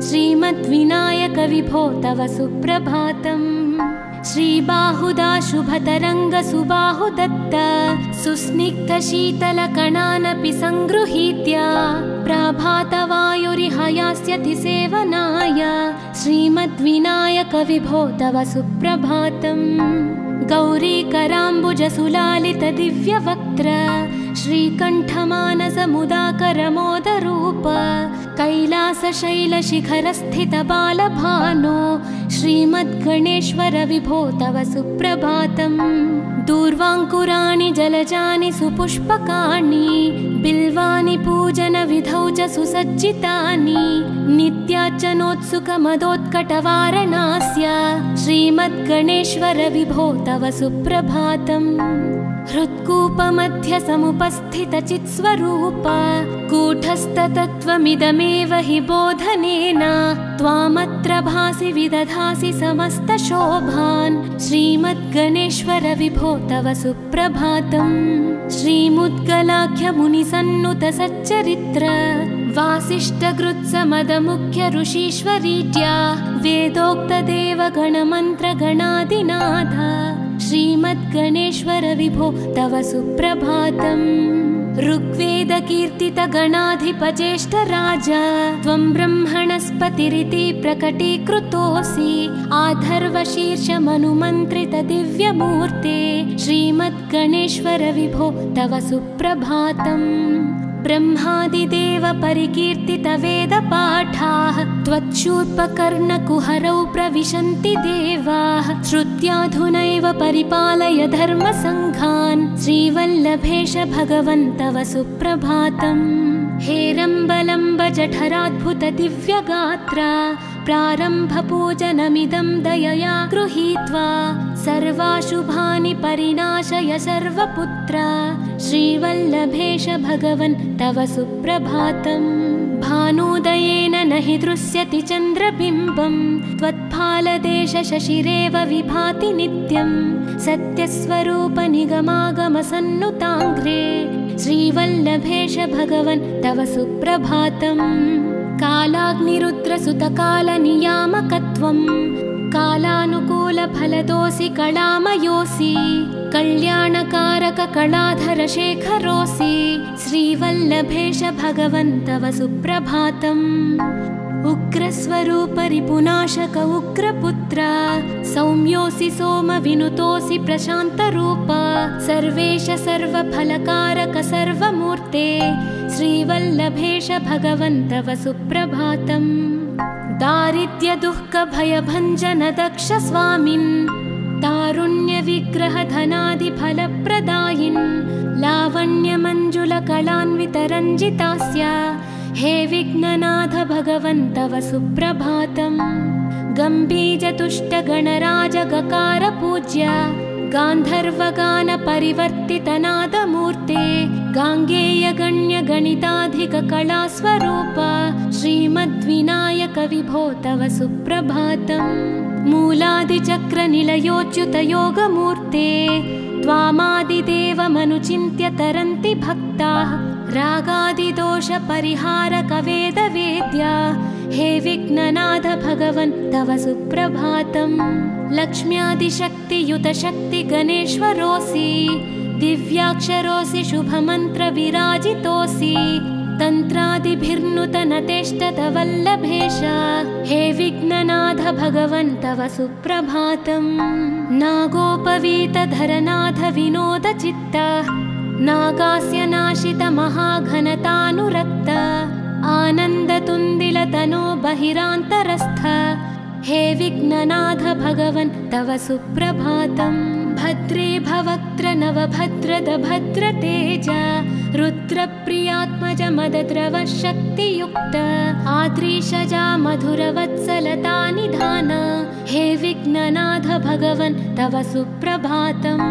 श्रीमद्विनायक विभो तव सुप्रभातम्। श्रीबाहुदा शुभतरङ्गसुबाहुदत्त सुस्निग्धशीतलकणानपि सङ्गृहीत्य प्रभातवायुरिह यास्यति सेवनाय श्रीमद्विनायक विभो तव सुप्रभातम्। गौरीकराम्बुजसुलालितदिव्यवक्त्र श्रीकण्ठमानसमुदाकरमोदरूप कैलासशैलशिखरस्थितबालभानो श्रीमद्गणेश्वर विभो तव सुप्रभातम्। दूर्वाङ्कुराणि जलजानि सुपुष्पकाणि बिल्वानि पूजनविधौ च सुसज्जितानि नित्यार्चनोत्सुकमदोत्कटवारणास्य श्रीमद्गणेश्वर विभो तव सुप्रभातम्। हृत्कूपमध्यसमुपस्थितचित्स्वरूप कूटस्थतत्त्वमिदमेव हि बोधनेन त्वामत्र भासि विदधासि समस्तशोभान् श्रीमद्गणेश्वर विभो तव सुप्रभातम्। श्रीमुद्गलाख्यमुनिसन्नुतसच्चरित्र वासिष्ठकृत्समदमुख्य ऋषीश्वरीड्या वेदोक्तदेवगणमन्त्रगणादिनाथ श्रीमद्गणेश्वर विभो तव सुप्रभातम्। ऋग्वेदकीर्तितगणाधिपज्येष्ठराज त्वं ब्रह्मणस्पतिरिति प्रकटीकृतोऽसि आधर्वशीर्षमनुमन्त्रितदिव्यमूर्ते श्रीमद्गणेश्वर विभो तव सुप्रभातम्। ब्रह्मादिदेव परिकीर्तितवेदपाठाः त्वच्छूर्पकर्णकुहरौ प्रविशन्ति देवाः श्रुत्याधुनैव परिपालय धर्मसङ्घान् श्रीवल्लभेश भगवन् तव सुप्रभातम्। हेरम्बलम्बजठराद्भुतदिव्यगात्रा प्रारम्भपूजनमिदं दयया गृहीत्वा सर्वाशुभानि परिनाशय सर्वपुत्र श्रीवल्लभेश भगवन् तव सुप्रभातम्। भानुदयेन न हि दृश्यति चन्द्रबिम्बं त्वत्फालदेशशशिरेव विभाति नित्यं सत्यस्वरूपनिगमागमसन्नुताङ्घ्रे श्रीवल्लभेश भगवन् तव सुप्रभातम्। कालाग्निरुद्रसुतकालनियामकत्वं कालानुकूलफलदोऽसि कलामयोऽसि कल्याणकारककलाधरशेखरोऽसि श्रीवल्लभेश भगवन् तव सुप्रभातम्। उग्रस्वरूपरिपुनाशक उग्रपुत्र सौम्योऽसि सोमविनुतोऽसि प्रशान्तरूप सर्वेश सर्वफलकारक सर्वमूर्ते श्रीवल्लभेश भगवन् तव सुप्रभातम्। दारिद्र्यदुःखभयभञ्जन दक्ष स्वामिन् तारुण्यविग्रहधनादिफलप्रदायिन् लावण्यमञ्जुलकलान्वितरञ्जितास्य हे विघ्ननाथ भगवन् तव सुप्रभातम्। गम्भीरतुष्टगणराजगकार गान्धर्वगानपरिवर्तितनादमूर्ते गाङ्गेयगण्यगणिताधिककलास्वरूप श्रीमद्विनायक विभो तव सुप्रभातम्। मूलादिचक्रनिलयोच्युतयोगमूर्ते त्वामादिदेवमनुचिन्त्य तरन्ति भक्ताः रागादिदोषपरिहारकवेदवेद्या हे विघ्ननाथ भगवन् तव सुप्रभातम्। लक्ष्म्यादिशक्तियुतशक्तिगणेश्वरोऽसि दिव्याक्षरोऽसि शुभमन्त्रविराजितोऽसि तन्त्रादिभिर्नुतनतेष्टतवल्लभेश हे विघ्ननाथ भगवन् तव सुप्रभातम्। नागोपवीतधरनाथ विनोदचित्त नागास्य नाशित महाघनतानुरक्त आनन्दतुन्दिलतनो बहिरान्तरस्थ हे विघ्ननाथ भगवन् तव सुप्रभातम्। भद्रे भवक्त्र नवभद्रद भद्रतेज रुद्रप्रियात्मज मदद्रव शक्तियुक्त आद्रीशजा मधुरवत्सलता निधान हे विघ्ननाथ भगवन् तव सुप्रभातम्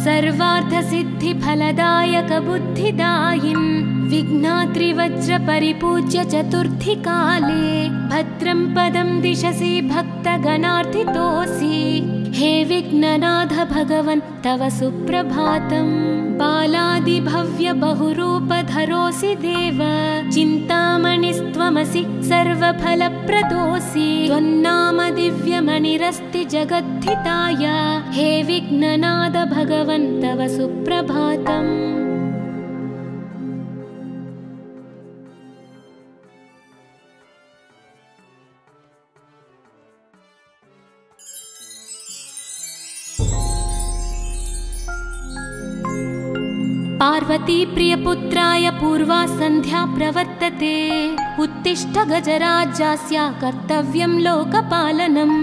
सर्वार्थसिद्धिफलदायक बुद्धिदायिन् विघ्नाद्रिवज्र परिपूज्य चतुर्थी काले भद्रं पदं दिशसि भक्तगणार्थितोऽसि हे विघ्ननाथ भगवन् तव सुप्रभातम् बालादिभव्य बहुरूपधरोऽसि देव चिन्तामणिस्त्वमसि सर्वफलप्रदोऽसि त्वन्नाम दिव्यमणिरस्ति जगद्धिताय हे विघ्ननाथ भगवन् तव सुप्रभातम् पार्वती प्रियपुत्राय पूर्वा संध्या प्रवर्तते उत्तिष्ठ गजराज्यस्य कर्तव्यं लोकपालनम्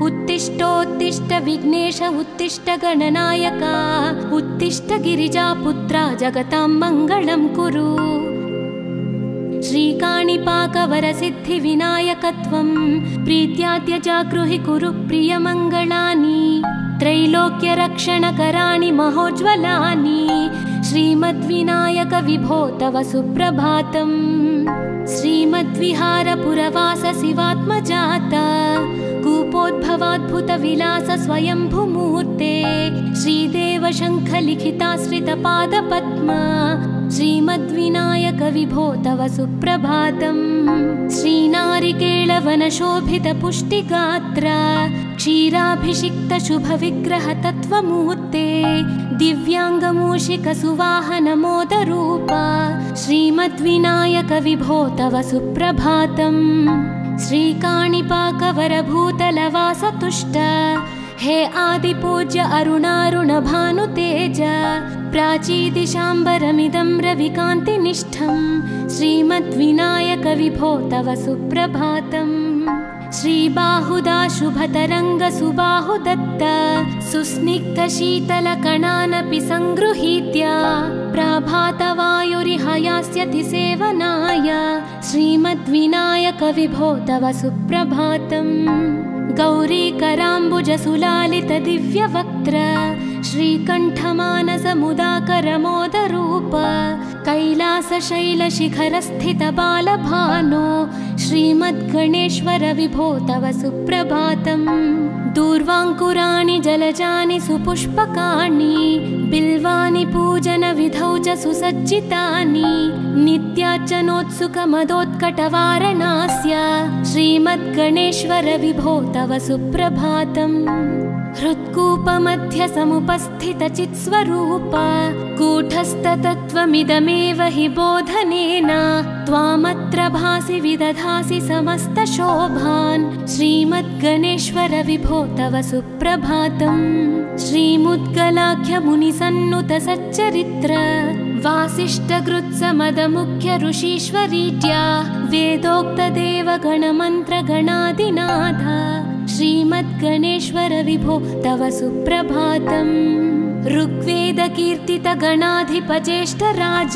उत्तिष्ठोत्तिष्ठ विघ्नेश उत्तिष्ठ गणनायक उत्तिष्ठ गिरिजापुत्रा जगतां मङ्गलं कुरु श्रीकाणिपाकवरसिद्धिविनायकत्वं प्रीत्याद्य जागृहि कुरु प्रियमङ्गलानि त्रैलोक्यरक्षणकराणि महोज्ज्वलानि श्रीमद्विनायक विभो तव सुप्रभातम् श्रीमद्विहारपुरवास शिवात्मजाता कूपोद्भवाद्भुतविलास स्वयंभुमूर्ते श्रीदेव शङ्खलिखिताश्रितपादपद्मा श्रीमद्विनायक विभो तव सुप्रभातम् श्रीनारिकेळवनशोभितपुष्टिगात्र क्षीराभिषिक्त शुभविग्रह तत्त्वमूर्ते दिव्याङ्गमूषिकसुवाहनमोदरूप श्रीमद्विनायक विभो तव सुप्रभातम् श्रीकाणिपाकवरभूतलवासतुष्ट हे आदिपूज्य अरुणारुणभानुतेज प्राचीदिशाम्बरमिदं रविकान्तिनिष्ठं श्रीमद्विनायक विभो तव सुप्रभातम् श्रीबाहुदा शुभतरङ्गसुबाहुदत्त सुस्निग्धशीतलकणानपि सङ्गृहीत्य प्रभातवायुरिहयास्यति सेवनाय श्रीमद्विनायक विभो तव सुप्रभातम् गौरीकराम्बुजसुलालित दिव्यवक्त्र श्रीकण्ठमानसमुदाकरमोदरूप कैलासशैलशिखरस्थित बालभानो श्रीमद्गणेश्वर विभो तव सुप्रभातम् दूर्वाङ्कुराणि जलजानि सुपुष्पकाणि बिल्वानि पूजनविधौ च सुसज्जितानि नित्यार्चनोत्सुकमदोत्कटवारणास्य श्रीमद्गणेश्वर विभो तव सुप्रभातम् हृत्कूपमध्य समुपस्थितचित्स्वरूप कूटस्थतत्त्वमिदमेव हि बोधनेन त्वामत्र भासि विदधासि समस्तशोभान् श्रीमद्गणेश्वर विभो तव सुप्रभातम् श्रीमुद्गलाख्यमुनिसन्नुत सच्चरित्र वासिष्ठकृत्समदमुख्य ऋषीश्वरीत्या वेदोक्तदेवगणमन्त्रगणादिनाथ श्रीमद्गणेश्वर विभो तव सुप्रभातम् ऋग्वेदकीर्तितगणाधिपज्येष्ठराज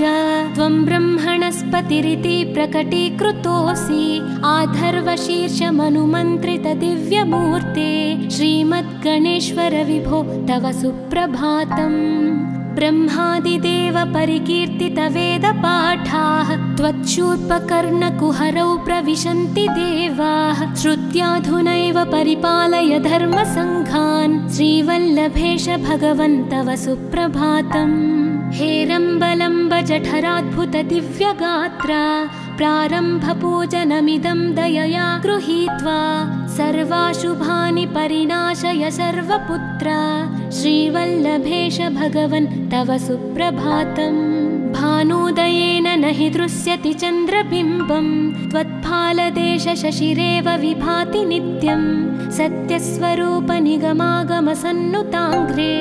त्वं ब्रह्मणस्पतिरिति प्रकटीकृतोऽसि आधर्वशीर्षमनुमन्त्रित दिव्यमूर्ते श्रीमद्गणेश्वर विभो तव सुप्रभातम् ब्रह्मादिदेव परिकीर्तित वेदपाठाः त्वच्छूर्पकर्णकुहरौ प्रविशन्ति देवाः श्रुत्याधुनैव परिपालय धर्मसङ्घान् श्रीवल्लभेश भगवन् तव सुप्रभातम् हेरम्बलम्ब जठराद्भुत दिव्यगात्र प्रारम्भपूजनमिदं दयया गृहीत्वा सर्वाशुभानि परिनाशय सर्वपुत्र श्रीवल्लभेश भगवन् तव सुप्रभातम् भानुदयेन न हि दृश्यति चन्द्रबिम्बं त्वत्फालदेश शशिरेव विभाति नित्यं सत्यस्वरूप निगमागमसन्नुताङ्घ्रे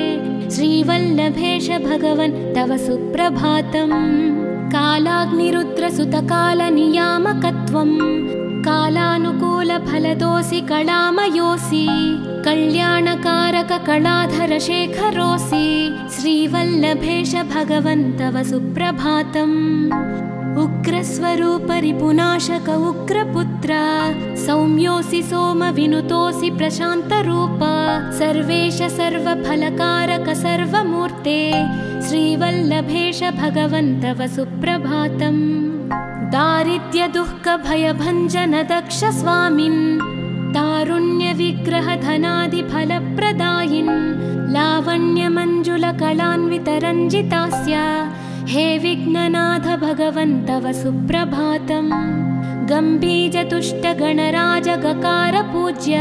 श्रीवल्लभेश भगवन् तव सुप्रभातम् कालाग्निरुद्रसुतकालनियामकत्वं कालानुकूलफलदोऽसि कलामयोऽसि कल्याणकारक कलाधर शेखरोऽसि श्रीवल्लभेश भगवन् तव सुप्रभातम् उग्रस्वरूप रिपुनाशक उग्रपुत्र सौम्योऽसि सोमविनुतोऽसि प्रशान्तरूप सर्वेश सर्वफलकारक सर्वमूर्ते श्रीवल्लभेश भगवन् तव सुप्रभातम् दारिद्र्यदुःखभयभञ्जन दक्ष स्वामिन् तारुण्यविग्रहधनादिफलप्रदायिन् लावण्यमञ्जुलकलान्वितरञ्जितास्य हे विघ्ननाथ भगवन् तव सुप्रभातम् गम्भीजतुष्टगणराजगकार पूज्य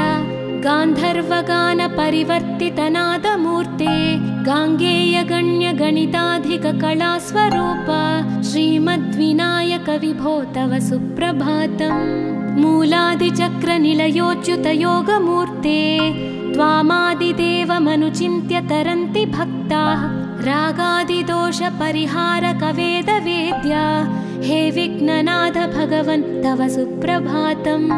गान्धर्वगानपरिवर्तितनादमूर्ते गाङ्गेयगण्यगणिताधिककलास्वरूप श्रीमद्विनायक विभो तव सुप्रभातम् मूलादिचक्रनिलयोच्युतयोगमूर्ते त्वामादिदेवमनुचिन्त्य तरन्ति भक्ताः रागादिदोषपरिहारकवेदवेद्य हे विघ्ननाथ भगवन् तव सुप्रभातम्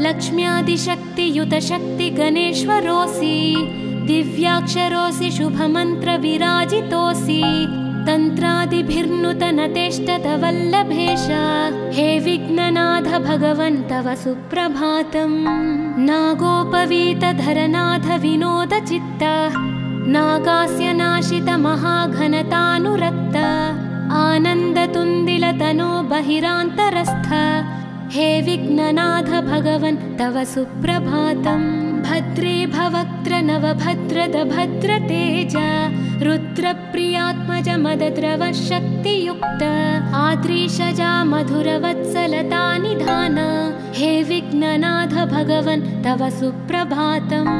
लक्ष्म्यादिशक्तियुतशक्तिगणेश्वरोऽसि दिव्याक्षरोऽसि शुभमन्त्रविराजितोऽसि तन्त्रादिभिर्नुतनतेष्टतवल्लभेश हे विघ्ननाथ भगवन् तव सुप्रभातम् नागोपवीतधरनाथ विनोदचित्त नागास्य नाशित महाघनतानुरक्त आनन्दतुन्दिलतनो बहिरान्तरस्थ हे विघ्ननाथ भगवन् तव सुप्रभातम् भद्रे भवक्त्र नवभद्रद भद्रतेज रुद्रप्रियात्मज मदद्रव शक्तियुक्त आद्रीशजा मधुरवत्सलता निधान हे विघ्ननाथ भगवन् तव सुप्रभातम्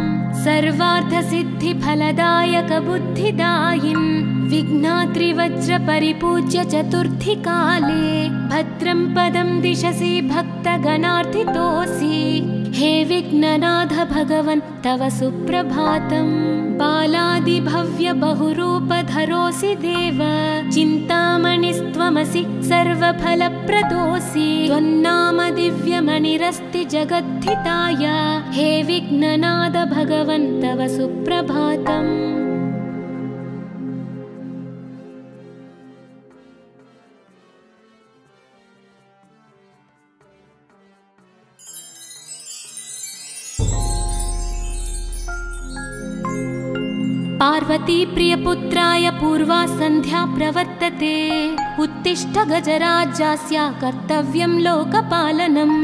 सर्वार्थसिद्धिफलदायक बुद्धिदायिन् विघ्नात्रिवज्रपरिपूज्य चतुर्थी काले भद्रं पदं दिशसि भक्तगणार्थितोऽसि हे विघ्ननाथ भगवन् तव सुप्रभातम् बालादिभव्य बहुरूपधरोऽसि देव चिन्तामणिस्त्वमसि सर्वफलप्रदोऽसि त्वन्नाम दिव्यमणिरस्ति जगद्धिताय हे विघ्ननाथ भगवन् तव सुप्रभातम् पार्वती प्रियपुत्राय पूर्वा सन्ध्या प्रवर्तते उत्तिष्ठ गजराज्यास्य कर्तव्यं लोकपालनम्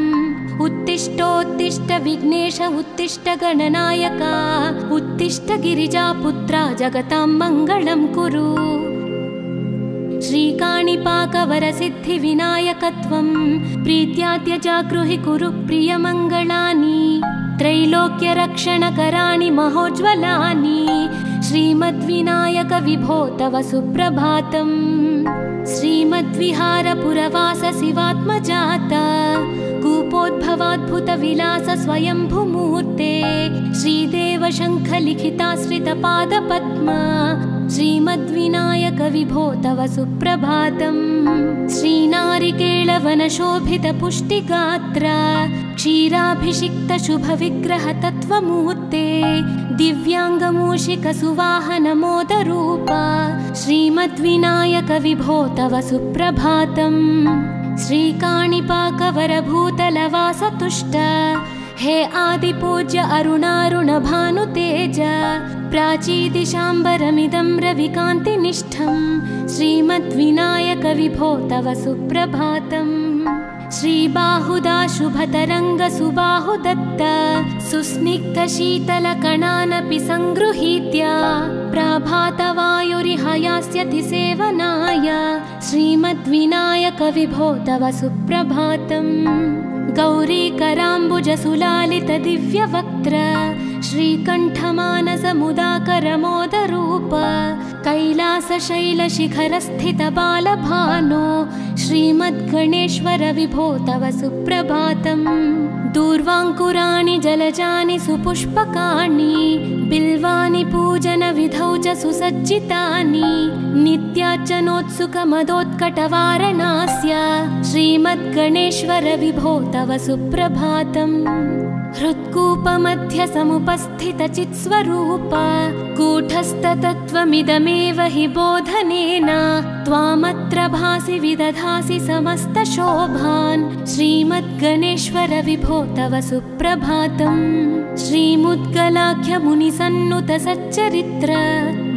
उत्तिष्ठोत्तिष्ठ विघ्नेश उत्तिष्ठ गणनायका उत्तिष्ठ गिरिजापुत्रा जगतां मङ्गलं कुरु श्रीकाणिपाकवरसिद्धिविनायकत्वं प्रीत्याद्य जागृहि कुरु प्रियमङ्गलानि त्रैलोक्यरक्षणकराणि महोज्ज्वलानि श्रीमद्विनायक विभो तव सुप्रभातम् श्रीमद्विहारपुरवास शिवात्मजात कूपोद्भवाद्भुतविलास स्वयंभुमूर्ते श्रीदेव शङ्खलिखिताश्रितपादपद्मा श्रीमद्विनायक विभो तव सुप्रभातम् श्रीनारिकेळवनशोभितपुष्टिगात्र क्षीराभिषिक्तशुभविग्रहतत्त्वमूर्ते दिव्याङ्गमूषिकसुवाहनमोदरूप श्रीमद्विनायक विभो तव सुप्रभातम् श्रीकाणिपाकवरभूतलवासतुष्ट हे आदिपूज्य अरुणारुणभानुतेज प्राचीदिशाम्बरमिदं रविकान्तिनिष्ठं श्रीमद्विनायक विभो तव सुप्रभातम् श्रीबाहुदा शुभतरङ्गसुबाहुदत्त सुस्निग्धशीतलकणानपि सङ्गृहीत्य प्राभातवायुरिहयास्यति सेवनाय श्रीमद्विनायक विभो तव सुप्रभातम् गौरीकराम्बुजसुलालितदिव्यवक्त्र श्रीकण्ठमानसमुदाकरमोदरूप कैलासशैलशिखरस्थितबालभानो श्रीमद्गणेश्वर विभो तव सुप्रभातम् दूर्वाङ्कुराणि जलजानि सुपुष्पकाणि बिल्वानि पूजनविधौ च सुसज्जितानि नित्यार्चनोत्सुकमदोत्कटवारणास्य श्री श्रीमद्गणेश्वर विभो तव सुप्रभातम् हृत्कूपमध्य समुपस्थितचित्स्वरूप कूटस्थतत्त्वमिदमेव हि बोधनेन त्वामत्र भासि विदधासि समस्तशोभान् श्रीमद्गणेश्वर विभो तव सुप्रभातम् श्रीमुद्गलाख्यमुनिसन्नुत सच्चरित्र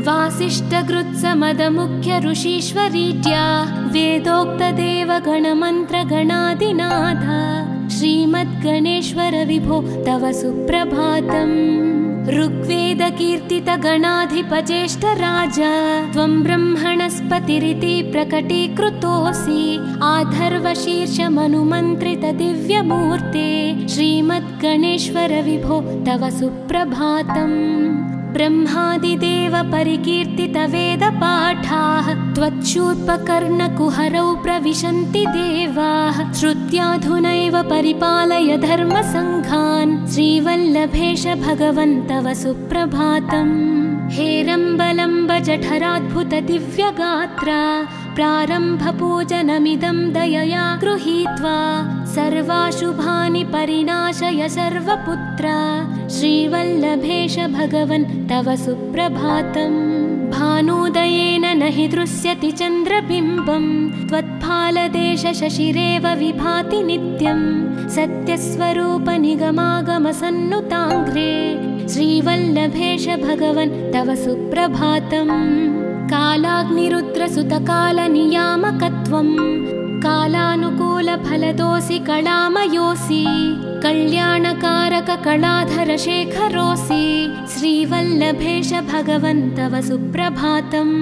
वासिष्ठगृत्समदमुख्य ऋषीश्वरीट्या वेदोक्तदेवगणमन्त्रगणादिनाथ श्रीमद्गणेश्वर विभो तव सुप्रभातम् ऋग्वेदकीर्तितगणाधिपज्येष्ठराजा त्वं ब्रह्मणस्पतिरिति प्रकटीकृतोऽसि आधर्वशीर्षमनुमन्त्रितदिव्यमूर्ते श्रीमद्गणेश्वर विभो तव सुप्रभातम् ब्रह्मादिदेव परिकीर्तितवेदपाठाः त्वच्छूर्पकर्णकुहरौ प्रविशन्ति देवाः श्रुत्याधुनैव परिपालय धर्मसङ्घान् श्रीवल्लभेश भगवन् तव सुप्रभातम् हेरम्बलम्ब जठराद्भुत दिव्यगात्रा प्रारम्भपूजनमिदं दयया गृहीत्वा सर्वाशुभानि परिनाशय सर्वपुत्रा श्रीवल्लभेश भगवन् तव सुप्रभातम् भानोदयेन न हि दृश्यति चन्द्रबिम्बं त्वत्फालदेश शशिरेव विभाति नित्यं सत्यस्वरूप निगमागमसन्नुताङ्घ्रे श्रीवल्लभेश भगवन् तव सुप्रभातम् कालाग्निरुद्रसुतकालनियामकत्वं कालानुकूलफलदोऽसि कलामयोऽसि कल्याणकारक कलाधर शेखरोऽसि श्रीवल्लभेश भगवन् तव सुप्रभातम्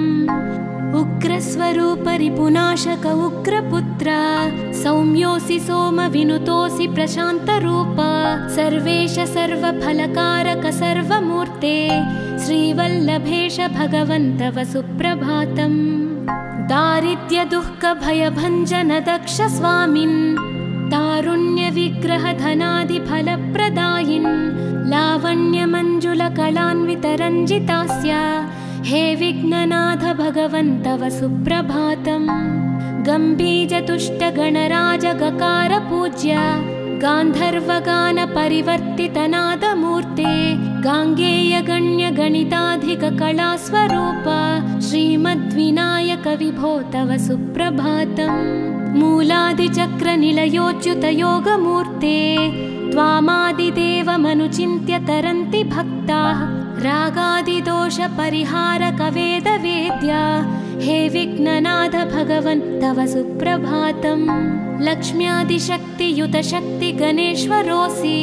उग्रस्वरूप रिपुनाशक उग्रपुत्र सौम्योऽसि सोमविनुतोऽसि प्रशान्तरूप सर्वेश सर्वफलकारक सर्वमूर्ते श्रीवल्लभेश भगवन् तव सुप्रभातम् दारिद्र्यदुःखभयभञ्जन दक्ष स्वामिन् तारुण्यविग्रह धनादिफलप्रदायिन् लावण्यमञ्जुलकलान्वितरञ्जितास्य हे विघ्ननाथ भगवन् तव सुप्रभातम् गम्भीजतुष्टगणराजगकार पूज्य गान्धर्वगान परिवर्तितनादमूर्ते गाङ्गेयगण्यगणिताधिककलास्वरूप श्रीमद्विनायक विभो तव सुप्रभातम् मूलादिचक्रनिलयोच्युतयोगमूर्ते त्वामादिदेवमनुचिन्त्य तरन्ति भक्ताः रागादिदोषपरिहारक वेदवेद्या हे विघ्ननाथ भगवन् तव सुप्रभातम् लक्ष्म्यादिशक्तियुत शक्ति गणेश्वरोऽसि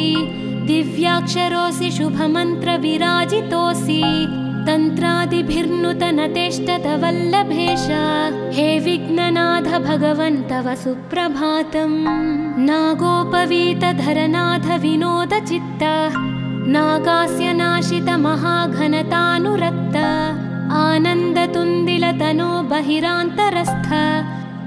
दिव्याक्षरोऽसि शुभमन्त्र विराजितोऽसि तन्त्रादिभिर्नुतनतेष्टत वल्लभेश हे विघ्ननाथ भगवन् तव सुप्रभातम् नागोपवीतधरनाथ विनोदचित्त नागास्य नाशित महाघनतानुरक्त आनन्दतुन्दिलतनो बहिरान्तरस्थ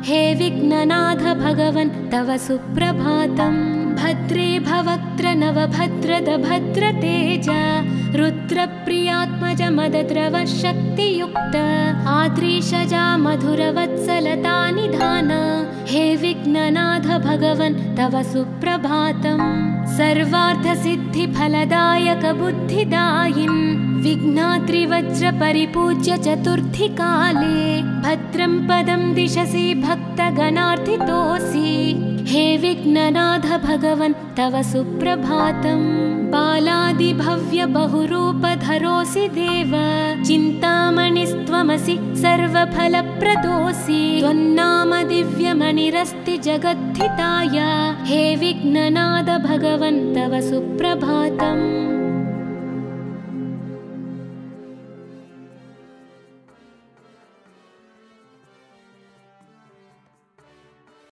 हे विघ्ननाथ भगवन् तव सुप्रभातम् भद्रे भवक्त्र नवभद्रद भद्रतेज रुद्रप्रियात्मज मदद्रव शक्तियुक्त आद्रीशजा मधुरवत्सलता निधान हे विघ्ननाथ भगवन् तव सुप्रभातम् सर्वार्थसिद्धिफलदायक बुद्धिदायिन् विघ्नात्रिवज्र परिपूज्य चतुर्थी काले भद्रं पदं दिशसि भक्तगणार्थितोऽसि हे विघ्ननाथ भगवन् तव सुप्रभातम् बालादिभव्य बहुरूपधरोऽसि देव चिन्तामणिस्त्वमसि सर्वफलप्रदोऽसि त्वन्नाम दिव्यमणिरस्ति जगद्धिताय हे विघ्ननाथ भगवन् तव सुप्रभातम्